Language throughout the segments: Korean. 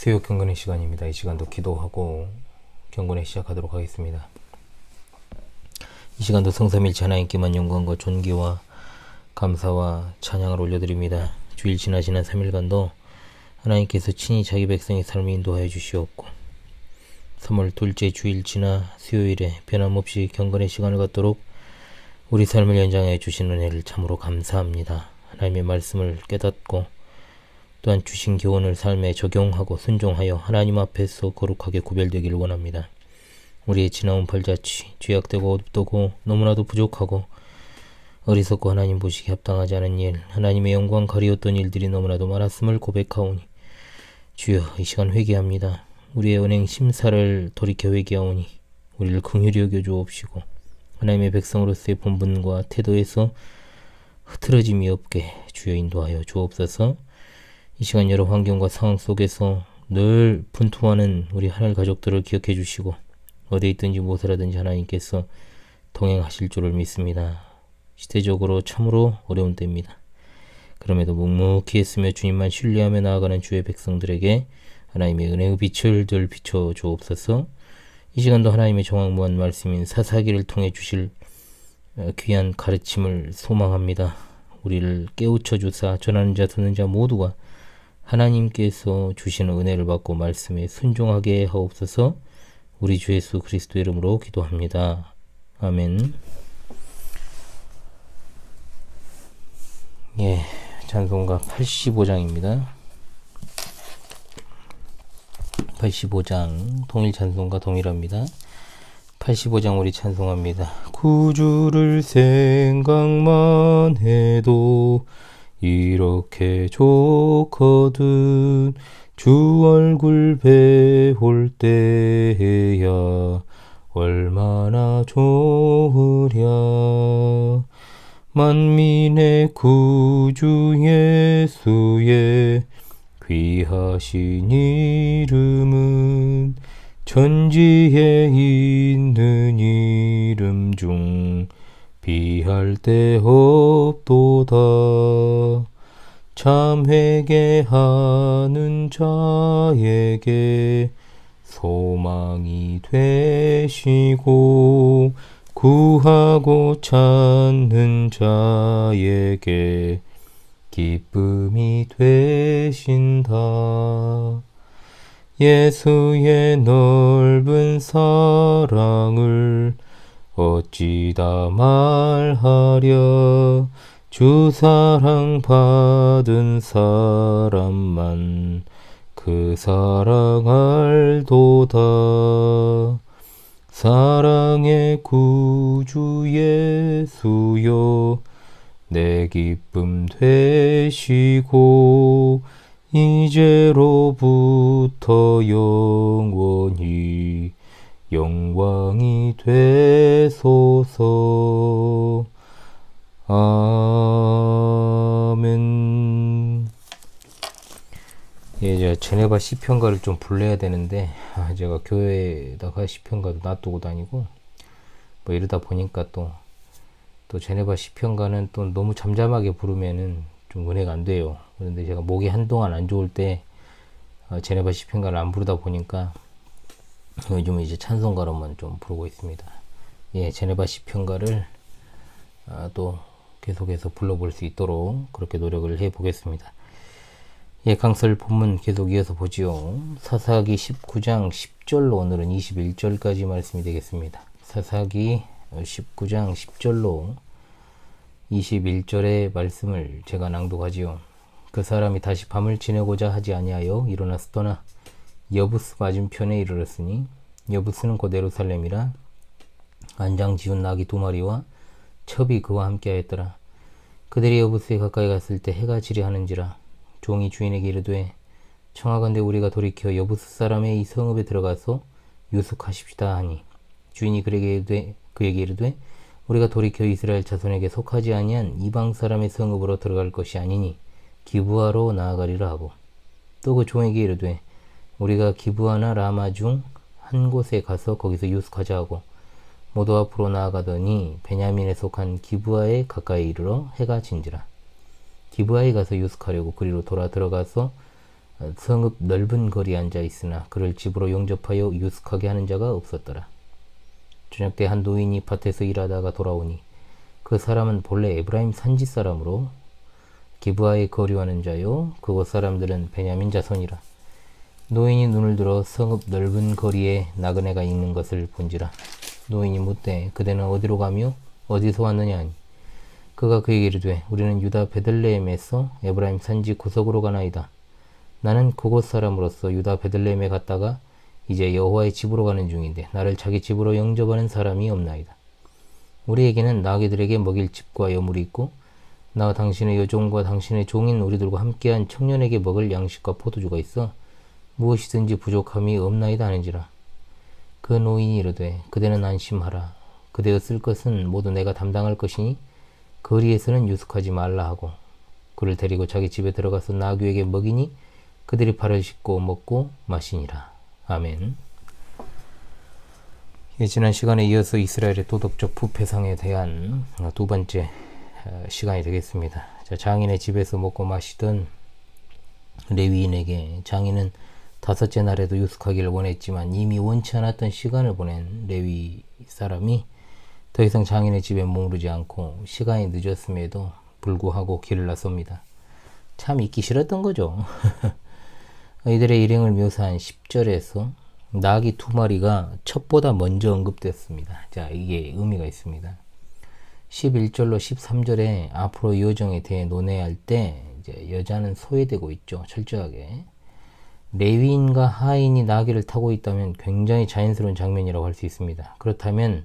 수요 경건의 시간입니다. 이 시간도 기도하고 경건에 시작하도록 하겠습니다. 이 시간도 성삼일체 하나님께만 영광과 존귀와 감사와 찬양을 올려드립니다. 주일 지난 3일간도 하나님께서 친히 자기 백성의 삶을 인도하여 주시옵고 3월 둘째 주일 지나 수요일에 변함없이 경건의 시간을 갖도록 우리 삶을 연장해 주신 은혜를 참으로 감사합니다. 하나님의 말씀을 깨닫고 또한 주신 교훈을 삶에 적용하고 순종하여 하나님 앞에서 거룩하게 구별되기를 원합니다. 우리의 지나온 발자취, 죄악되고 어둡고 너무나도 부족하고 어리석고 하나님 보시기에 합당하지 않은 일, 하나님의 영광 가리웠던 일들이 너무나도 많았음을 고백하오니 주여 이 시간 회개합니다. 우리의 은행 심사를 돌이켜 회개하오니 우리를 긍휼히 여겨 주옵시고 하나님의 백성으로서의 본분과 태도에서 흐트러짐이 없게 주여 인도하여 주옵소서. 이 시간 여러 환경과 상황 속에서 늘 분투하는 우리 하늘 가족들을 기억해 주시고 어디에 있든지 무엇을 하든지 하나님께서 동행하실 줄을 믿습니다. 시대적으로 참으로 어려운 때입니다. 그럼에도 묵묵히 했으며 주님만 신뢰하며 나아가는 주의 백성들에게 하나님의 은혜의 빛을 늘 비춰 주옵소서. 이 시간도 하나님의 정확무한 말씀인 사사기를 통해 주실 귀한 가르침을 소망합니다. 우리를 깨우쳐 주사 전하는 자 듣는 자 모두가 하나님께서 주시는 은혜를 받고 말씀에 순종하게 하옵소서. 우리 주 예수 그리스도 이름으로 기도합니다. 아멘. 예, 찬송가 85장입니다. 85장 동일 찬송가 동일합니다. 85장 우리 찬송합니다. 구주를 생각만 해도 이렇게 좋거든 주 얼굴 배울 때야 얼마나 좋으랴. 만민의 구주 예수의 귀하신 이름은 천지에 있는 이름 중 비할 데 없도다. 참 회개하는 자에게 소망이 되시고 구하고 찾는 자에게 기쁨이 되신다. 예수의 넓은 사랑을 어찌다 말하랴. 주 사랑 받은 사람만 그 사랑 알도다. 사랑의 구주 예수여 내 기쁨 되시고 이제로부터 영원히 영광이 되소서. 아멘. 예, 제가 제네바 시편가를 좀 불러야 되는데 제가 교회에다가 시편가도 놔두고 다니고 뭐 이러다 보니까 또 제네바 시편가는 또 너무 잠잠하게 부르면은 좀 은혜가 안 돼요. 그런데 제가 목이 한동안 안 좋을 때 제네바 시편가를 안 부르다 보니까 요즘은 이제 찬송가로만 좀 부르고 있습니다. 예, 제네바 시편가를 또 계속해서 불러볼 수 있도록 그렇게 노력을 해 보겠습니다. 예, 강설 본문 계속 이어서 보지요. 사사기 19장 10절로 오늘은 21절까지 말씀이 되겠습니다. 사사기 19장 10절로 21절의 말씀을 제가 낭독하지요. 그 사람이 다시 밤을 지내고자 하지 아니하여 일어나서 떠나 여부스 맞은편에 이르렀으니 여부스는 곧 예루살렘이라. 안장 지운 나귀 2마리와 첩이 그와 함께 하였더라. 그들이 여부스에 가까이 갔을 때 해가 지리하는지라. 종이 주인에게 이르되 청하건대 우리가 돌이켜 여부스 사람의 이 성읍에 들어가서 유숙하십시다 하니 주인이 그에게 이르되 우리가 돌이켜 이스라엘 자손에게 속하지 아니한 이방 사람의 성읍으로 들어갈 것이 아니니 기브아로 나아가리라 하고 또 그 종에게 이르되 우리가 기브아나 라마 중 한 곳에 가서 거기서 유숙하자 하고 모두 앞으로 나아가더니 베냐민에 속한 기브아에 가까이 이르러 해가 진지라. 기브아에 가서 유숙하려고 그리로 돌아 들어가서 성읍 넓은 거리에 앉아 있으나 그를 집으로 영접하여 유숙하게 하는 자가 없었더라. 저녁 때 한 노인이 밭에서 일하다가 돌아오니 그 사람은 본래 에브라임 산지 사람으로 기브아에 거류하는 자요 그곳 사람들은 베냐민 자손이라. 노인이 눈을 들어 성읍 넓은 거리에 나그네가 있는 것을 본지라. 노인이 묻되 그대는 어디로 가며 어디서 왔느냐 하니 그가 그에게 이르되 우리는 유다 베들레헴에서 에브라임 산지 구석으로 가나이다. 나는 그곳 사람으로서 유다 베들레헴에 갔다가 이제 여호와의 집으로 가는 중인데 나를 자기 집으로 영접하는 사람이 없나이다. 우리에게는 나귀들에게 먹일 집과 여물이 있고 나와 당신의 여종과 당신의 종인 우리들과 함께한 청년에게 먹을 양식과 포도주가 있어 무엇이든지 부족함이 없나이다 하는지라. 그 노인이 이르되 그대는 안심하라. 그대의 쓸 것은 모두 내가 담당할 것이니 거리에서는 유숙하지 말라 하고 그를 데리고 자기 집에 들어가서 나귀에게 먹이니 그들이 발을 씻고 먹고 마시니라. 아멘. 지난 시간에 이어서 이스라엘의 도덕적 부패상에 대한 두 번째 시간이 되겠습니다. 장인의 집에서 먹고 마시던 레위인에게 장인은 다섯째 날에도 유숙하기를 원했지만 이미 원치 않았던 시간을 보낸 레위 사람이 더 이상 장인의 집에 머무르지 않고 시간이 늦었음에도 불구하고 길을 나섭니다. 참 있기 싫었던 거죠. 이들의 일행을 묘사한 10절에서 나귀 2마리가 첩보다 먼저 언급됐습니다. 자, 이게 의미가 있습니다. 11절로 13절에 앞으로 여정에 대해 논의할 때 이제 여자는 소외되고 있죠. 철저하게. 레위인과 하인이 나귀를 타고 있다면 굉장히 자연스러운 장면이라고 할 수 있습니다. 그렇다면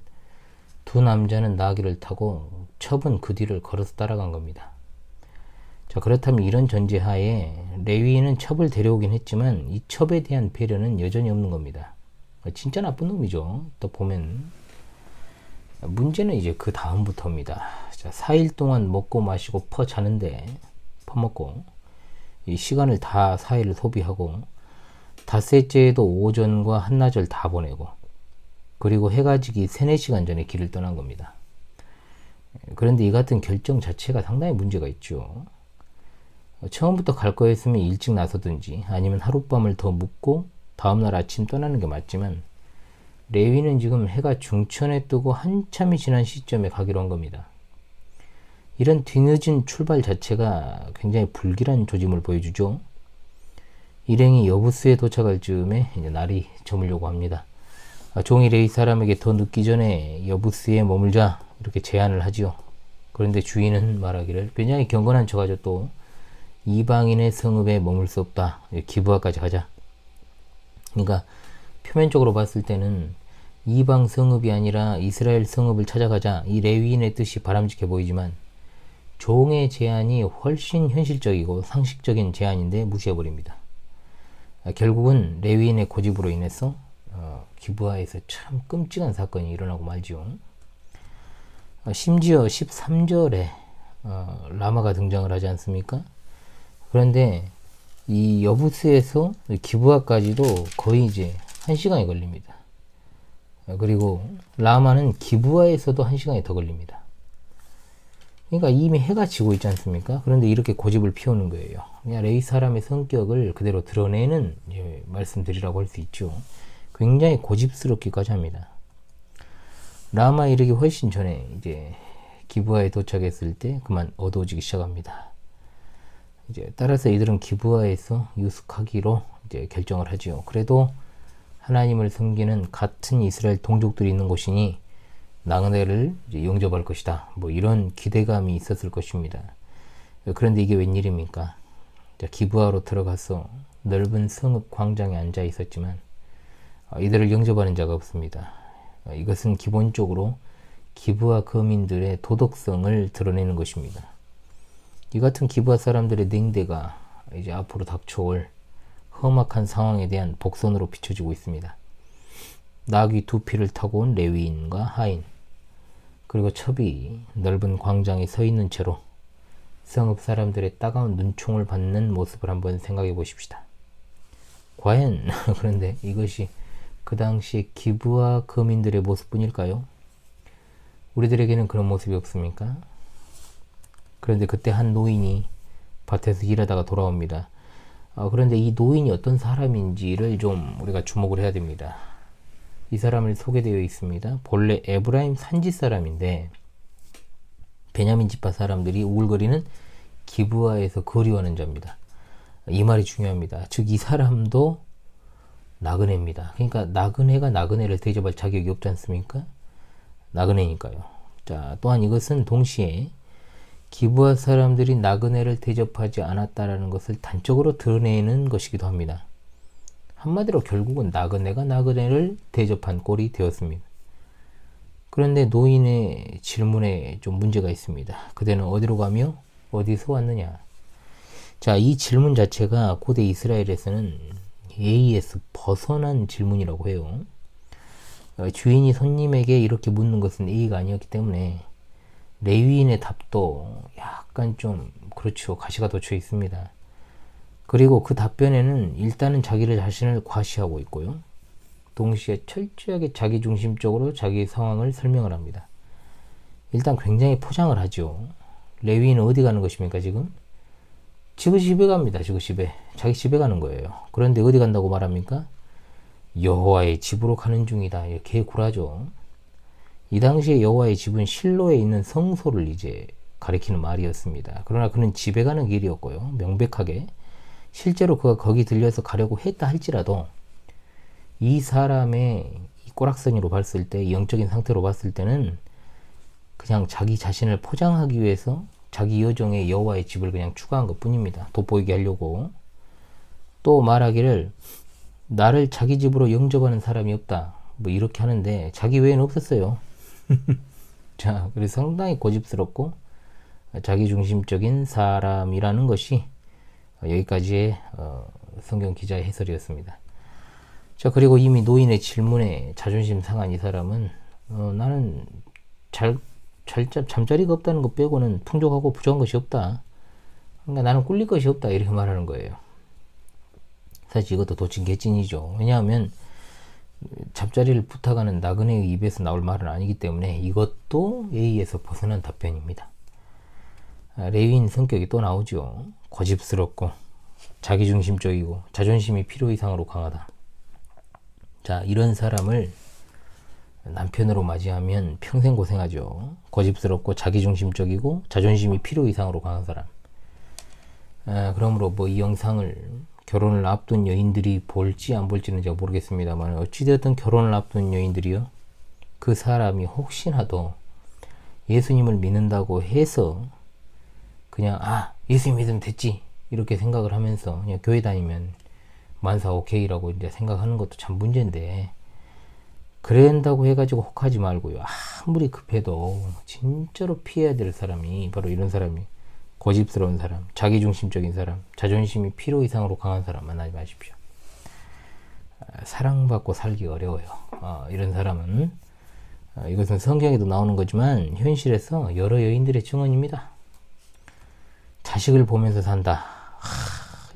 두 남자는 나귀를 타고 첩은 그 뒤를 걸어서 따라간 겁니다. 자, 그렇다면 이런 전제하에 레위인은 첩을 데려오긴 했지만 이 첩에 대한 배려는 여전히 없는 겁니다. 진짜 나쁜 놈이죠. 또 보면 문제는 이제 그 다음부터입니다. 자, 4일 동안 먹고 마시고 자는데 퍼먹고 이 시간을 다 4일을 소비하고 닷새째에도 오전과 한나절 다 보내고 그리고 해가 지기 3-4시간 전에 길을 떠난 겁니다. 그런데 이 같은 결정 자체가 상당히 문제가 있죠. 처음부터 갈 거였으면 일찍 나서든지 아니면 하룻밤을 더 묵고 다음날 아침 떠나는 게 맞지만 레위는 지금 해가 중천에 뜨고 한참이 지난 시점에 가기로 한 겁니다. 이런 뒤늦은 출발 자체가 굉장히 불길한 조짐을 보여주죠. 일행이 여부스에 도착할 즈음에 이제 날이 저물려고 합니다. 종이 레위 사람에게 더 늦기 전에 여부스에 머물자 이렇게 제안을 하지요. 그런데 주인은 말하기를 굉장히 경건한 척하죠. 또 이방인의 성읍에 머물 수 없다. 기브아까지 가자. 그러니까 표면적으로 봤을 때는 이방 성읍이 아니라 이스라엘 성읍을 찾아가자 이 레위인의 뜻이 바람직해 보이지만 종의 제안이 훨씬 현실적이고 상식적인 제안인데 무시해버립니다. 결국은 레위인의 고집으로 인해서 기브아에서 참 끔찍한 사건이 일어나고 말지요. 심지어 13절에 라마가 등장을 하지 않습니까? 그런데 이 여부스에서 기브아까지도 거의 이제 1시간이 걸립니다. 그리고 라마는 기브아에서도 1시간이 더 걸립니다. 그러니까 이미 해가 지고 있지 않습니까? 그런데 이렇게 고집을 피우는 거예요. 그냥 레위 사람의 성격을 그대로 드러내는 말씀드리라고 할 수 있죠. 굉장히 고집스럽기까지 합니다. 라마 이르기 훨씬 전에 이제 기브아에 도착했을 때 그만 어두워지기 시작합니다. 이제 따라서 이들은 기브아에서 유숙하기로 이제 결정을 하지요. 그래도 하나님을 섬기는 같은 이스라엘 동족들이 있는 곳이니 나그네를 이제 영접할 것이다. 뭐 이런 기대감이 있었을 것입니다. 그런데 이게 웬일입니까? 기브아로 들어가서 넓은 성읍 광장에 앉아 있었지만 이들을 영접하는 자가 없습니다. 이것은 기본적으로 기브아 거민들의 도덕성을 드러내는 것입니다. 이 같은 기브아 사람들의 냉대가 이제 앞으로 닥쳐올 험악한 상황에 대한 복선으로 비춰지고 있습니다. 나귀 2피를 타고 온 레위인과 하인, 그리고 첩이 넓은 광장에 서 있는 채로 성읍 사람들의 따가운 눈총을 받는 모습을 한번 생각해 보십시다. 과연 그런데 이것이 그 당시 기브아 거민들의 모습뿐일까요? 우리들에게는 그런 모습이 없습니까? 그런데 그때 한 노인이 밭에서 일하다가 돌아옵니다. 그런데 이 노인이 어떤 사람인지를 좀 우리가 주목을 해야 됩니다. 이 사람을 소개되어 있습니다. 본래 에브라임 산지 사람인데 베냐민 지파 사람들이 우글거리는 기브아에서 거류하는 자입니다. 이 말이 중요합니다. 즉 이 사람도 나그네입니다. 그러니까 나그네가 나그네를 대접할 자격이 없지 않습니까? 나그네니까요. 자, 또한 이것은 동시에 기브아 사람들이 나그네를 대접하지 않았다라는 것을 단적으로 드러내는 것이기도 합니다. 한마디로 결국은 나그네가 나그네를 대접한 꼴이 되었습니다. 그런데 노인의 질문에 좀 문제가 있습니다. 그대는 어디로 가며 어디서 왔느냐? 자, 이 질문 자체가 고대 이스라엘에서는 예의에서 벗어난 질문이라고 해요. 주인이 손님에게 이렇게 묻는 것은 예의가 아니었기 때문에 레위인의 답도 약간 좀 그렇죠. 가시가 돋쳐 있습니다. 그리고 그 답변에는 일단은 자기를 자신을 과시하고 있고요. 동시에 철저하게 자기중심적으로 자기 상황을 설명을 합니다. 일단 굉장히 포장을 하죠. 레위인은 어디 가는 것입니까 지금? 지그 집에 갑니다. 지그 집에. 자기 집에 가는 거예요. 그런데 어디 간다고 말합니까? 여호와의 집으로 가는 중이다. 이렇게 굴하죠. 이 당시에 여호와의 집은 실로에 있는 성소를 이제 가리키는 말이었습니다. 그러나 그는 집에 가는 길이었고요. 명백하게 실제로 그가 거기 들려서 가려고 했다 할지라도 이 사람의 이 꼬락서니로 봤을 때, 영적인 상태로 봤을 때는 그냥 자기 자신을 포장하기 위해서 자기 여정에 여호와의 집을 그냥 추가한 것 뿐입니다. 돋보이게 하려고. 또 말하기를 나를 자기 집으로 영접하는 사람이 없다. 뭐 이렇게 하는데 자기 외에는 없었어요. 자, 그래서 상당히 고집스럽고 자기중심적인 사람이라는 것이 여기까지의 성경 기자의 해설이었습니다. 자, 그리고 이미 노인의 질문에 자존심 상한 이 사람은 나는 잠자리가 없다는 것 빼고는 풍족하고 부족한 것이 없다. 그러니까 나는 꿀릴 것이 없다. 이렇게 말하는 거예요. 사실 이것도 도친 개찐이죠. 왜냐하면 잠자리를 부탁하는 나그네의 입에서 나올 말은 아니기 때문에 이것도 예의에서 벗어난 답변입니다. 레위인 성격이 또 나오죠. 고집스럽고 자기중심적이고 자존심이 필요 이상으로 강하다. 자, 이런 사람을 남편으로 맞이하면 평생 고생하죠. 고집스럽고 자기중심적이고 자존심이 필요 이상으로 강한 사람. 그러므로 뭐 이 영상을 결혼을 앞둔 여인들이 볼지 안 볼지는 제가 모르겠습니다만 어찌되었든 결혼을 앞둔 여인들이요, 그 사람이 혹시나도 예수님을 믿는다고 해서 그냥 예수님 믿으면 됐지 이렇게 생각을 하면서 그냥 교회 다니면 만사 오케이라고 이제 생각하는 것도 참 문제인데, 그런다고 해가지고 혹하지 말고요. 아무리 급해도 진짜로 피해야 될 사람이 바로 이런 사람이, 고집스러운 사람, 자기중심적인 사람, 자존심이 필요 이상으로 강한 사람 만나지 마십시오. 사랑받고 살기 어려워요. 이런 사람은 이것은 성경에도 나오는 거지만 현실에서 여러 여인들의 증언입니다. 자식을 보면서 산다.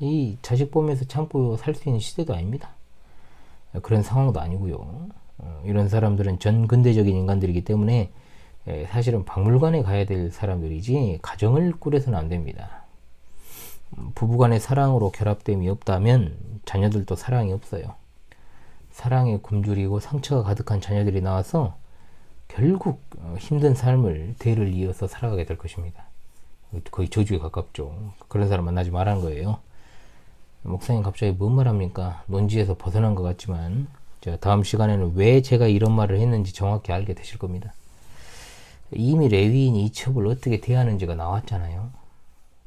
이 자식 보면서 참고 살 수 있는 시대도 아닙니다. 그런 상황도 아니고요. 이런 사람들은 전 근대적인 인간들이기 때문에 사실은 박물관에 가야 될 사람들이지 가정을 꾸려서는 안 됩니다. 부부간의 사랑으로 결합됨이 없다면 자녀들도 사랑이 없어요. 사랑에 굶주리고 상처가 가득한 자녀들이 나와서 결국 힘든 삶을 대를 이어서 살아가게 될 것입니다. 거의 저주에 가깝죠. 그런 사람 만나지 말라는 거예요. 목사님 갑자기 뭔 말합니까? 논지에서 벗어난 것 같지만 제가 다음 시간에는 왜 제가 이런 말을 했는지 정확히 알게 되실 겁니다. 이미 레위인이 이 첩을 어떻게 대하는지가 나왔잖아요.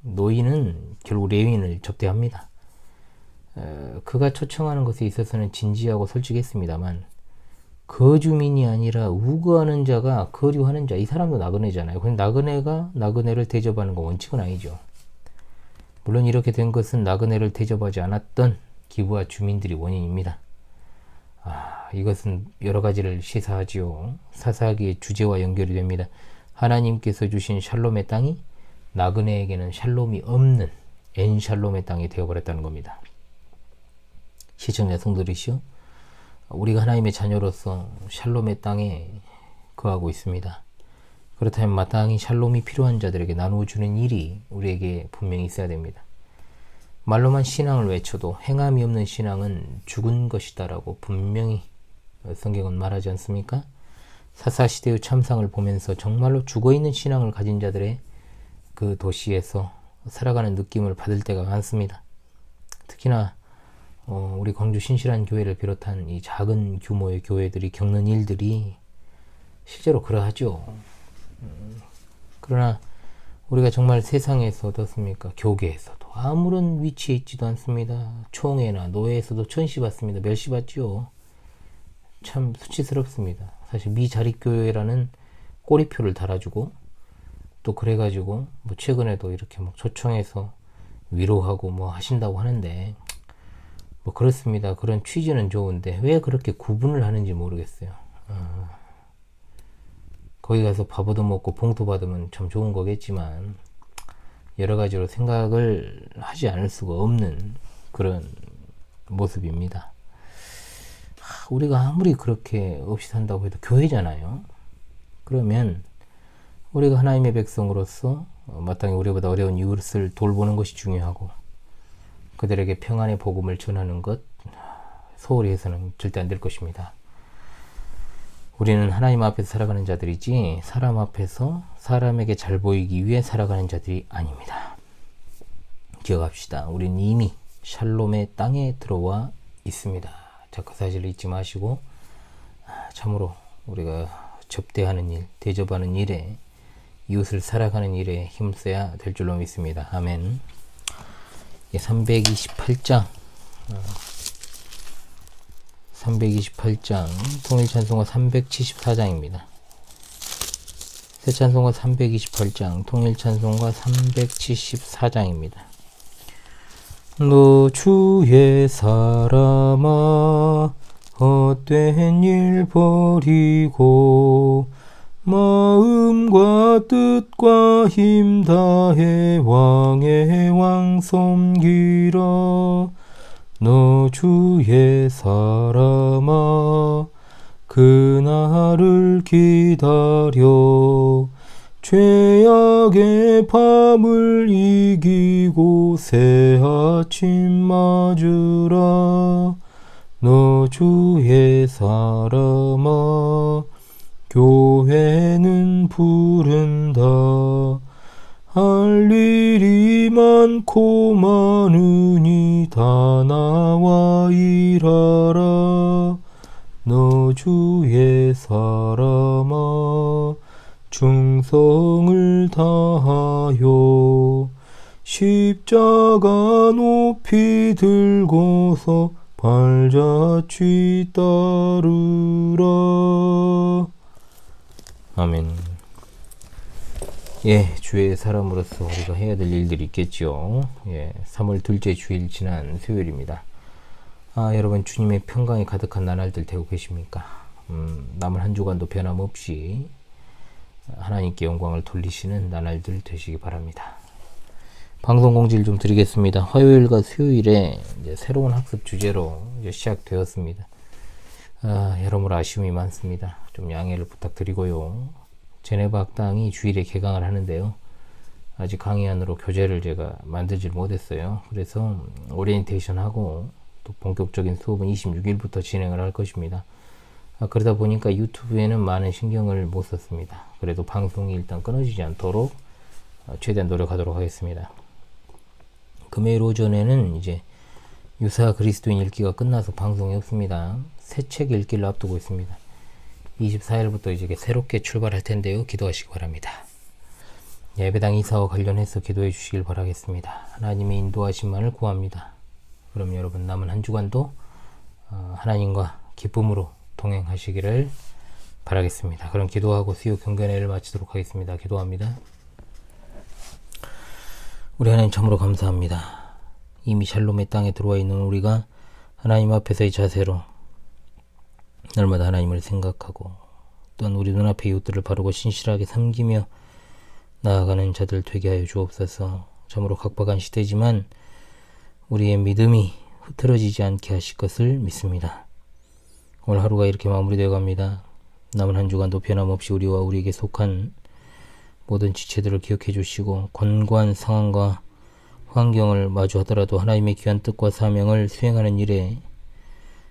노인은 결국 레위인을 접대합니다. 그가 초청하는 것에 있어서는 진지하고 솔직했습니다만 거주민이 아니라 우거하는 자가 거류하는 자, 이 사람도 나그네잖아요. 근데 나그네가 나그네를 대접하는 건 원칙은 아니죠. 물론 이렇게 된 것은 나그네를 대접하지 않았던 기브아 주민들이 원인입니다. 이것은 여러 가지를 시사하지요. 사사기의 주제와 연결이 됩니다. 하나님께서 주신 샬롬의 땅이 나그네에게는 샬롬이 없는 엔샬롬의 땅이 되어버렸다는 겁니다. 시청자 성도들이시여, 우리가 하나님의 자녀로서 샬롬의 땅에 거하고 있습니다. 그렇다면 마땅히 샬롬이 필요한 자들에게 나누어주는 일이 우리에게 분명히 있어야 됩니다. 말로만 신앙을 외쳐도 행함이 없는 신앙은 죽은 것이다라고 분명히 성경은 말하지 않습니까? 사사시대의 참상을 보면서 정말로 죽어있는 신앙을 가진 자들의 그 도시에서 살아가는 느낌을 받을 때가 많습니다. 특히나 우리 광주 신실한 교회를 비롯한 이 작은 규모의 교회들이 겪는 일들이 실제로 그러하죠. 그러나 우리가 정말 세상에서 어떻습니까? 교계에서도 아무런 위치에 있지도 않습니다. 총회나 노회에서도 천시받습니다. 멸시받지요. 참 수치스럽습니다. 사실 미자립교회라는 꼬리표를 달아주고 또 그래가지고 뭐 최근에도 이렇게 막 초청해서 위로하고 뭐 하신다고 하는데 뭐 그렇습니다. 그런 취지는 좋은데 왜 그렇게 구분을 하는지 모르겠어요. 거기 가서 밥 얻어먹고 봉투 받으면 참 좋은 거겠지만 여러 가지로 생각을 하지 않을 수가 없는 그런 모습입니다. 우리가 아무리 그렇게 없이 산다고 해도 교회잖아요. 그러면 우리가 하나님의 백성으로서 마땅히 우리보다 어려운 이웃을 돌보는 것이 중요하고 그들에게 평안의 복음을 전하는 것 소홀히 해서는 절대 안 될 것입니다. 우리는 하나님 앞에서 살아가는 자들이지 사람 앞에서 사람에게 잘 보이기 위해 살아가는 자들이 아닙니다. 기억합시다. 우리는 이미 샬롬의 땅에 들어와 있습니다. 자, 그 사실을 잊지 마시고 참으로 우리가 접대하는 일, 대접하는 일에 이웃을 살아가는 일에 힘써야 될 줄로 믿습니다. 아멘. 328장 328장 통일찬송가 374장입니다. 새찬송가 328장 통일찬송가 374장입니다. 너 주의 사람아 헛된 일 버리고 마음과 뜻과 힘 다해 왕의 왕 섬기라. 너 주의 사람아 그날을 기다려 죄악의 밤을 이기고 새 아침 맞으라. 너 주의 사람아 교회는 부른다. 할 일이 많고 많으니 다 나와 일하라. 너 주의 사람아 충성을 다하여 십자가 높이 들고서 발자취 따르라. 아멘. 예, 주의 사람으로서 우리가 해야 될 일들이 있겠죠. 예, 3월 둘째 주일 지난 수요일입니다. 여러분 주님의 평강이 가득한 나날들 되고 계십니까? 남은 한 주간도 변함없이 하나님께 영광을 돌리시는 나날들 되시기 바랍니다. 방송 공지를 좀 드리겠습니다. 화요일과 수요일에 이제 새로운 학습 주제로 이제 시작되었습니다. 여러모로 아쉬움이 많습니다. 좀 양해를 부탁드리고요. 제네바 학당이 주일에 개강을 하는데요. 아직 강의안으로 교재를 제가 만들지 못했어요. 그래서 오리엔테이션하고 또 본격적인 수업은 26일부터 진행을 할 것입니다. 그러다 보니까 유튜브에는 많은 신경을 못 썼습니다. 그래도 방송이 일단 끊어지지 않도록 최대한 노력하도록 하겠습니다. 금요일 오전에는 이제 유사 그리스도인 읽기가 끝나서 방송이 없습니다. 새 책 읽기를 앞두고 있습니다. 24일부터 이제 새롭게 출발할 텐데요. 기도하시기 바랍니다. 예배당 이사와 관련해서 기도해 주시길 바라겠습니다. 하나님의 인도하심만을 구합니다. 그럼 여러분 남은 한 주간도 하나님과 기쁨으로 동행하시기를 바라겠습니다. 그럼 기도하고 수요 경건회를 마치도록 하겠습니다. 기도합니다. 우리 하나님 참으로 감사합니다. 이미 샬롬의 땅에 들어와 있는 우리가 하나님 앞에서의 자세로 날마다 하나님을 생각하고 또한 우리 눈앞의 이웃들을 바르고 신실하게 섬기며 나아가는 자들 되게 하여 주옵소서. 참으로 각박한 시대지만 우리의 믿음이 흐트러지지 않게 하실 것을 믿습니다. 오늘 하루가 이렇게 마무리되어 갑니다. 남은 한 주간도 변함없이 우리와 우리에게 속한 모든 지체들을 기억해 주시고 권고한 상황과 환경을 마주하더라도 하나님의 귀한 뜻과 사명을 수행하는 일에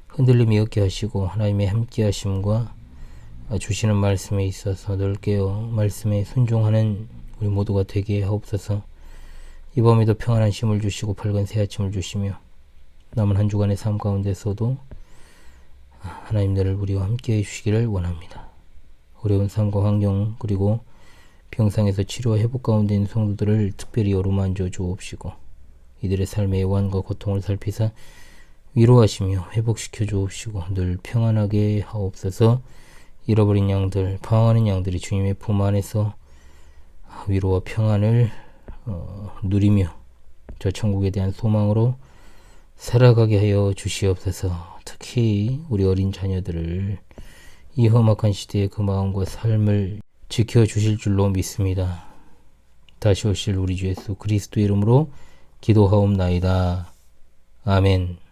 흔들림이 없게 하시고 하나님의 함께 하심과 주시는 말씀에 있어서 늘 깨어 말씀에 순종하는 우리 모두가 되게 하옵소서. 이 밤에도 평안한 쉼을 주시고 밝은 새 아침을 주시며 남은 한 주간의 삶 가운데서도 하나님들을 우리와 함께 해주시기를 원합니다. 어려운 삶과 환경 그리고 병상에서 치료와 회복 가운데 있는 성도들을 특별히 어루만져 주옵시고 이들의 삶의 애환과 고통을 살피사 위로하시며 회복시켜 주옵시고 늘 평안하게 하옵소서. 잃어버린 양들, 방황하는 양들이 주님의 품 안에서 위로와 평안을 누리며 저 천국에 대한 소망으로 살아가게 하여 주시옵소서. 특히 우리 어린 자녀들을 이 험악한 시대의 그 마음과 삶을 지켜주실 줄로 믿습니다. 다시 오실 우리 주 예수 그리스도 이름으로 기도하옵나이다. 아멘.